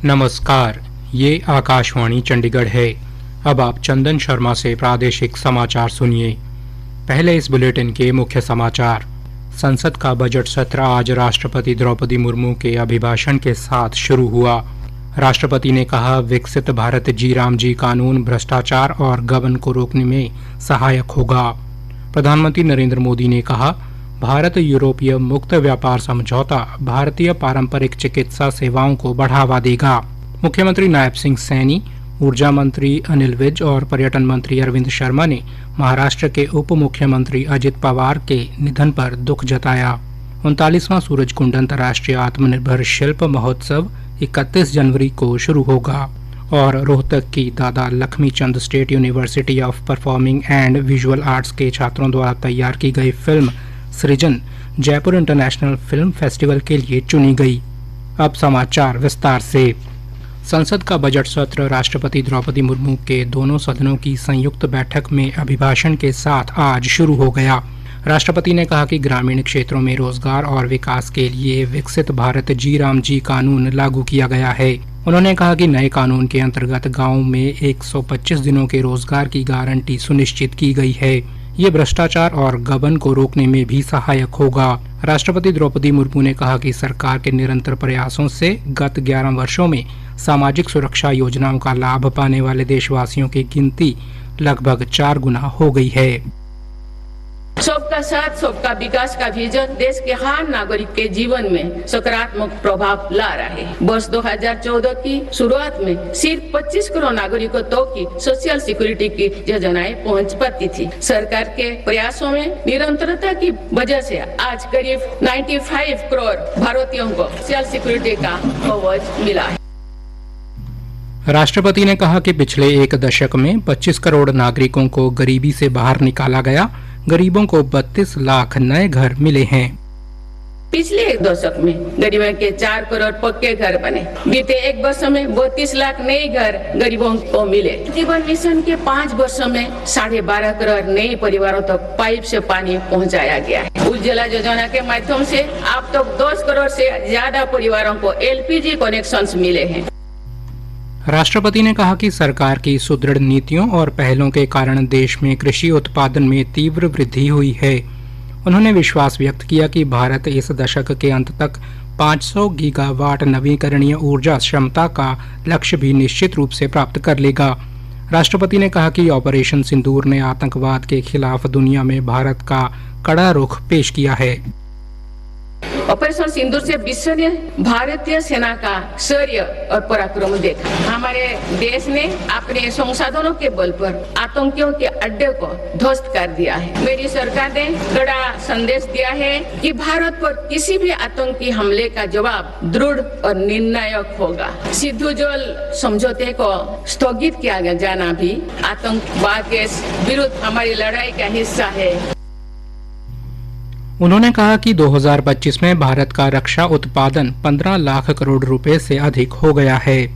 नमस्कार, ये आकाशवाणी चंडीगढ़ है। अब आप चंदन शर्मा से प्रादेशिक समाचार सुनिए। पहले इस बुलेटिन के मुख्य समाचार। संसद का बजट सत्र आज राष्ट्रपति द्रौपदी मुर्मू के अभिभाषण के साथ शुरू हुआ। राष्ट्रपति ने कहा, विकसित भारत जी राम जी कानून भ्रष्टाचार और गबन को रोकने में सहायक होगा। प्रधानमंत्री नरेंद्र मोदी ने कहा, भारत यूरोपीय मुक्त व्यापार समझौता भारतीय पारंपरिक चिकित्सा सेवाओं को बढ़ावा देगा। मुख्यमंत्री नायब सिंह सैनी, ऊर्जा मंत्री अनिल विज और पर्यटन मंत्री अरविंद शर्मा ने महाराष्ट्र के उप मुख्यमंत्री अजित पवार के निधन पर दुख जताया। 39वां सूरजकुंड अंतर्राष्ट्रीय आत्मनिर्भर शिल्प महोत्सव 31 जनवरी को शुरू होगा और रोहतक की दादा Laxmichand state university of performing and visual arts के छात्रों द्वारा तैयार की गई फिल्म सृजन जयपुर इंटरनेशनल फिल्म फेस्टिवल के लिए चुनी गई। अब समाचार विस्तार से। संसद का बजट सत्र राष्ट्रपति द्रौपदी मुर्मू के दोनों सदनों की संयुक्त बैठक में अभिभाषण के साथ आज शुरू हो गया। राष्ट्रपति ने कहा कि ग्रामीण क्षेत्रों में रोजगार और विकास के लिए विकसित भारत जी राम जी कानून लागू किया गया है। उन्होंने कहा कि नए कानून के अंतर्गत गाँव में 125 दिनों के रोजगार की गारंटी सुनिश्चित की गई है। ये भ्रष्टाचार और गबन को रोकने में भी सहायक होगा। राष्ट्रपति द्रौपदी मुर्मू ने कहा कि सरकार के निरंतर प्रयासों से गत 11 वर्षों में सामाजिक सुरक्षा योजनाओं का लाभ पाने वाले देशवासियों की गिनती लगभग 4 गुना हो गई है। सबका साथ सबका विकास का विजन देश के हर नागरिक के जीवन में सकारात्मक प्रभाव ला रहा है। वर्ष 2014 की शुरुआत में सिर्फ 25 करोड़ नागरिकों तक की सोशल सिक्योरिटी की योजनाएं पहुंच पाती थी। सरकार के प्रयासों में निरंतरता की वजह से आज करीब 95 करोड़ भारतीयों को सोशल सिक्योरिटी का कवच मिला है। राष्ट्रपति ने कहा कि पिछले एक दशक में 25 करोड़ नागरिकों को गरीबी से बाहर निकाला गया। गरीबों को 32 लाख नए घर मिले हैं। पिछले एक दशक में गरीबों के 4 करोड़ पक्के घर बने। बीते एक वर्ष में 32 लाख नए घर गरीबों को मिले। जीवन मिशन के 5 वर्षों में 12.5 करोड़ नए परिवारों तक पाइप से पानी पहुंचाया गया है। उज्ज्वला योजना के माध्यम से अब तक 10 करोड़ से ज्यादा परिवारों को LPG कनेक्शंस मिले हैं। राष्ट्रपति ने कहा कि सरकार की सुदृढ़ नीतियों और पहलों के कारण देश में कृषि उत्पादन में तीव्र वृद्धि हुई है। उन्होंने विश्वास व्यक्त किया कि भारत इस दशक के अंत तक 500 गीगावाट नवीकरणीय ऊर्जा क्षमता का लक्ष्य भी निश्चित रूप से प्राप्त कर लेगा। राष्ट्रपति ने कहा कि ऑपरेशन सिंदूर ने आतंकवाद के खिलाफ दुनिया में भारत का कड़ा रुख पेश किया है। ऑपरेशन सिंदूर से विश्व ने भारतीय सेना का शौर्य और पराक्रम देखा। हमारे देश ने अपने संसाधनों के बल पर आतंकियों के अड्डे को ध्वस्त कर दिया है। मेरी सरकार ने कड़ा संदेश दिया है कि भारत पर किसी भी आतंकी हमले का जवाब दृढ़ और निर्णायक होगा। सिद्धू जोल समझौते को स्थगित किया जाना भी आतंकवाद के विरुद्ध हमारी लड़ाई का हिस्सा है। उन्होंने कहा कि 2025 में भारत का रक्षा उत्पादन 15 लाख करोड़ रुपए से अधिक हो गया है।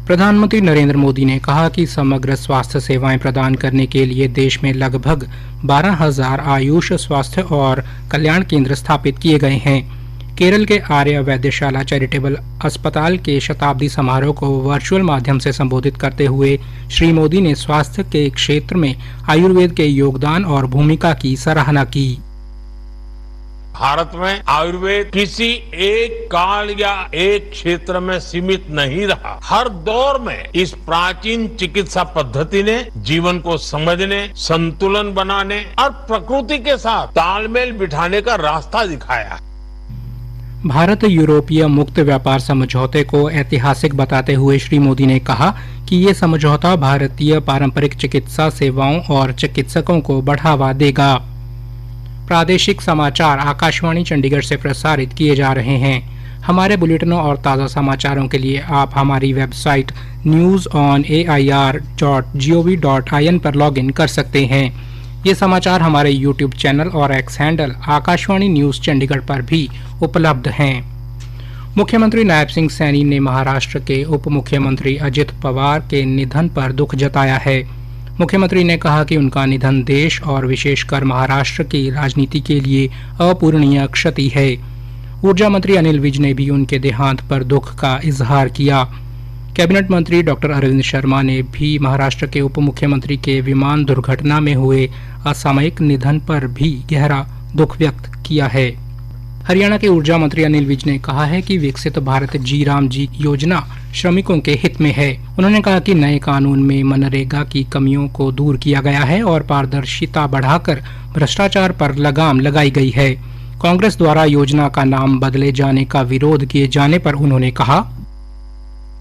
प्रधानमंत्री नरेंद्र मोदी ने कहा कि समग्र स्वास्थ्य सेवाएं प्रदान करने के लिए देश में लगभग 12,000 आयुष स्वास्थ्य और कल्याण केंद्र स्थापित किए गए हैं। केरल के आर्य वैद्यशाला चैरिटेबल अस्पताल के शताब्दी समारोह को वर्चुअल माध्यम से संबोधित करते हुए श्री मोदी ने स्वास्थ्य के क्षेत्र में आयुर्वेद के योगदान और भूमिका की सराहना की। भारत में आयुर्वेद किसी एक काल या एक क्षेत्र में सीमित नहीं रहा। हर दौर में इस प्राचीन चिकित्सा पद्धति ने जीवन को समझने, संतुलन बनाने और प्रकृति के साथ तालमेल बिठाने का रास्ता दिखाया। भारत यूरोपीय मुक्त व्यापार समझौते को ऐतिहासिक बताते हुए श्री मोदी ने कहा कि ये समझौता भारतीय पारंपरिक चिकित्सा सेवाओं और चिकित्सकों को बढ़ावा देगा। प्रादेशिक समाचार आकाशवाणी चंडीगढ़ से प्रसारित किए जा रहे हैं। हमारे बुलेटिनों और ताज़ा समाचारों के लिए आप हमारी वेबसाइट newsonair.gov.in पर लॉगिन कर सकते हैं। ये समाचार हमारे यूट्यूब चैनल और x handle Akashvani news Chandigarh पर भी उपलब्ध हैं। मुख्यमंत्री नायब सिंह सैनी ने महाराष्ट्र के उप मुख्यमंत्री अजित पवार के निधन पर दुख जताया है। मुख्यमंत्री ने कहा कि उनका निधन देश और विशेषकर महाराष्ट्र की राजनीति के लिए अपूरणीय क्षति है। ऊर्जा मंत्री अनिल विज ने भी उनके देहांत पर दुख का इजहार किया। कैबिनेट मंत्री डॉक्टर अरविंद शर्मा ने भी महाराष्ट्र के उप मुख्यमंत्री के विमान दुर्घटना में हुए असामयिक निधन पर भी गहरा दुख व्यक्त किया है। हरियाणा के ऊर्जा मंत्री अनिल विज ने कहा है कि विकसित भारत जी राम जी योजना श्रमिकों के हित में है। उन्होंने कहा कि नए कानून में मनरेगा की कमियों को दूर किया गया है और पारदर्शिता बढ़ाकर भ्रष्टाचार पर लगाम लगाई गई है। कांग्रेस द्वारा योजना का नाम बदले जाने का विरोध किए जाने पर उन्होंने कहा,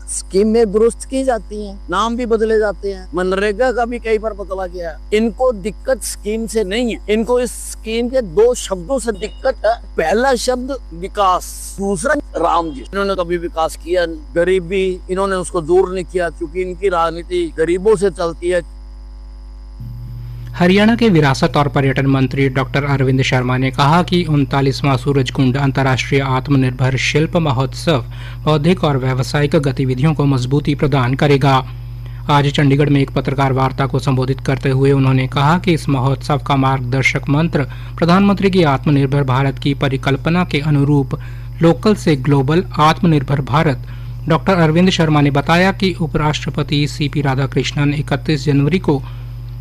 स्कीम में दुरुस्त की जाती है, नाम भी बदले जाते हैं। मनरेगा का भी कई बार बदला गया। इनको दिक्कत स्कीम से नहीं है, इनको इस स्कीम के दो शब्दों से दिक्कत है। पहला शब्द विकास, दूसरा राम जी। इन्होंने कभी विकास किया, गरीबी इन्होंने उसको दूर नहीं किया, क्योंकि इनकी राजनीति गरीबों से चलती है। हरियाणा के विरासत और पर्यटन मंत्री डॉक्टर अरविंद शर्मा ने कहा कि 39वां सूरजकुंड अंतर्राष्ट्रीय आत्मनिर्भर शिल्प महोत्सव बौद्धिक और व्यावसायिक गतिविधियों को मजबूती प्रदान करेगा। आज चंडीगढ़ में एक पत्रकार वार्ता को संबोधित करते हुए उन्होंने कहा कि इस महोत्सव का मार्गदर्शक मंत्र प्रधानमंत्री की आत्मनिर्भर भारत की परिकल्पना के अनुरूप लोकल से ग्लोबल आत्मनिर्भर भारत। डॉक्टर अरविंद शर्मा ने बताया कि उपराष्ट्रपति सीपी राधाकृष्णन 31 जनवरी को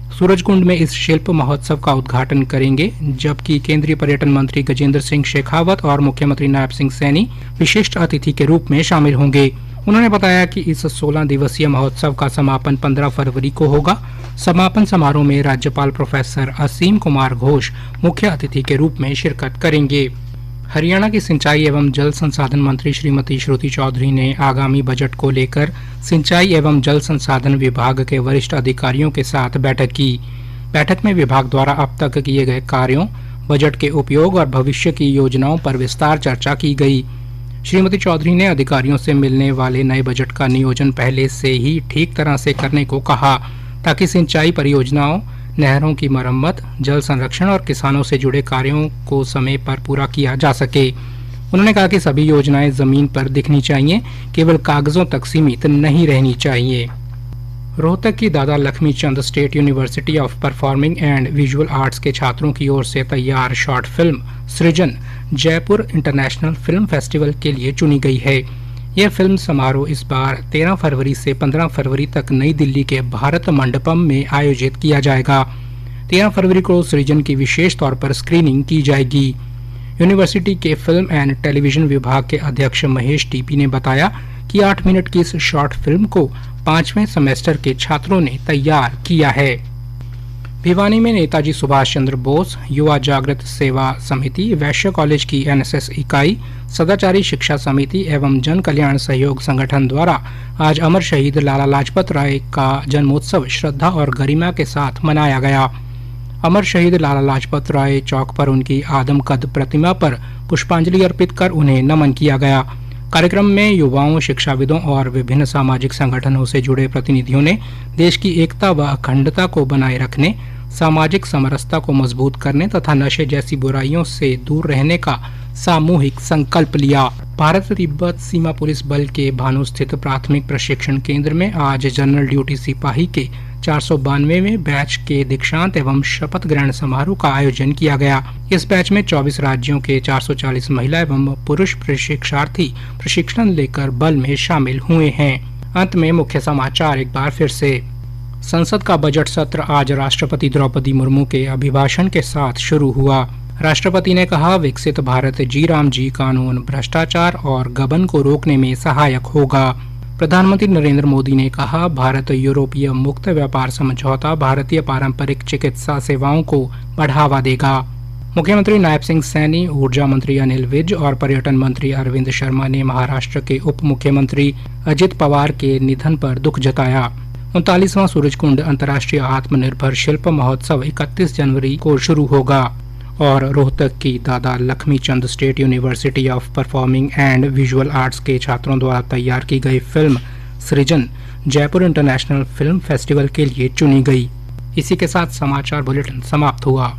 सूरजकुंड में इस शिल्प महोत्सव का उद्घाटन करेंगे, जबकि केंद्रीय पर्यटन मंत्री गजेंद्र सिंह शेखावत और मुख्यमंत्री नायब सिंह सैनी विशिष्ट अतिथि के रूप में शामिल होंगे। उन्होंने बताया कि इस 16 दिवसीय महोत्सव का समापन 15 फरवरी को होगा। समापन समारोह में राज्यपाल प्रोफेसर असीम कुमार घोष मुख्य अतिथि के रूप में शिरकत करेंगे। हरियाणा की सिंचाई एवं जल संसाधन मंत्री श्रीमती श्रुति चौधरी ने आगामी बजट को लेकर सिंचाई एवं जल संसाधन विभाग के वरिष्ठ अधिकारियों के साथ बैठक की। बैठक में विभाग द्वारा अब तक किए गए कार्यों, बजट के उपयोग और भविष्य की योजनाओं पर विस्तार चर्चा की गई। श्रीमती चौधरी ने अधिकारियों से मिलने वाले नए बजट का नियोजन पहले से ही ठीक तरह से करने को कहा, ताकि सिंचाई परियोजनाओं, नहरों की मरम्मत, जल संरक्षण और किसानों से जुड़े कार्यों को समय पर पूरा किया जा सके। उन्होंने कहा कि सभी योजनाएं जमीन पर दिखनी चाहिए, केवल कागजों तक सीमित नहीं रहनी चाहिए। रोहतक की Dada Lakshmi Chand state university of performing and visual arts के छात्रों की ओर से तैयार शॉर्ट फिल्म सृजन जयपुर इंटरनेशनल फिल्म फेस्टिवल के लिए चुनी गई है। यह फिल्म समारोह इस बार 13 फरवरी से 15 फरवरी तक नई दिल्ली के भारत मंडपम में आयोजित किया जाएगा। 13 फरवरी को सृजन की विशेष तौर पर स्क्रीनिंग की जाएगी। यूनिवर्सिटी के फिल्म एंड टेलीविजन विभाग के अध्यक्ष महेश टीपी ने बताया कि 8 मिनट की इस शॉर्ट फिल्म को 5वें सेमेस्टर के छात्रों ने तैयार किया है। भिवानी में नेताजी सुभाष चंद्र बोस युवा जागृत सेवा समिति, वैश्य कॉलेज की एनएसएस इकाई, सदाचारी शिक्षा समिति एवं जन कल्याण सहयोग संगठन द्वारा आज अमर शहीद लाला लाजपत राय का जन्मोत्सव श्रद्धा और गरिमा के साथ मनाया गया। अमर शहीद लाला लाजपत राय चौक पर उनकी आदमकद प्रतिमा पर पुष्पांजलि अर्पित कर उन्हें नमन किया गया। कार्यक्रम में युवाओं, शिक्षाविदों और विभिन्न सामाजिक संगठनों से जुड़े प्रतिनिधियों ने देश की एकता व अखंडता को बनाए रखने, सामाजिक समरसता को मजबूत करने तथा नशे जैसी बुराइयों से दूर रहने का सामूहिक संकल्प लिया। भारत तिब्बत सीमा पुलिस बल के भानु स्थित प्राथमिक प्रशिक्षण केंद्र में आज जनरल ड्यूटी सिपाही के 492वें बैच के दीक्षांत एवं शपथ ग्रहण समारोह का आयोजन किया गया। इस बैच में 24 राज्यों के 440 महिला एवं पुरुष प्रशिक्षार्थी प्रशिक्षण लेकर बल में शामिल हुए हैं। अंत में मुख्य समाचार एक बार फिर से। संसद का बजट सत्र आज राष्ट्रपति द्रौपदी मुर्मू के अभिभाषण के साथ शुरू हुआ। राष्ट्रपति ने कहा, विकसित भारत जी राम जी कानून भ्रष्टाचार और गबन को रोकने में सहायक होगा। प्रधानमंत्री नरेंद्र मोदी ने कहा, भारत यूरोपीय मुक्त व्यापार समझौता भारतीय पारंपरिक चिकित्सा सेवाओं को बढ़ावा देगा। मुख्यमंत्री नायब सिंह सैनी, ऊर्जा मंत्री अनिल विज और पर्यटन मंत्री अरविंद शर्मा ने महाराष्ट्र के उप मुख्यमंत्री अजित पवार के निधन पर दुख जताया। 39वां सूरजकुंड अंतर्राष्ट्रीय आत्मनिर्भर शिल्प महोत्सव 31 जनवरी को शुरू होगा और रोहतक की Dada Lakshmi Chand state university of performing and visual arts के छात्रों द्वारा तैयार की गई फिल्म सृजन जयपुर इंटरनेशनल फिल्म फेस्टिवल के लिए चुनी गई। इसी के साथ समाचार बुलेटिन समाप्त हुआ।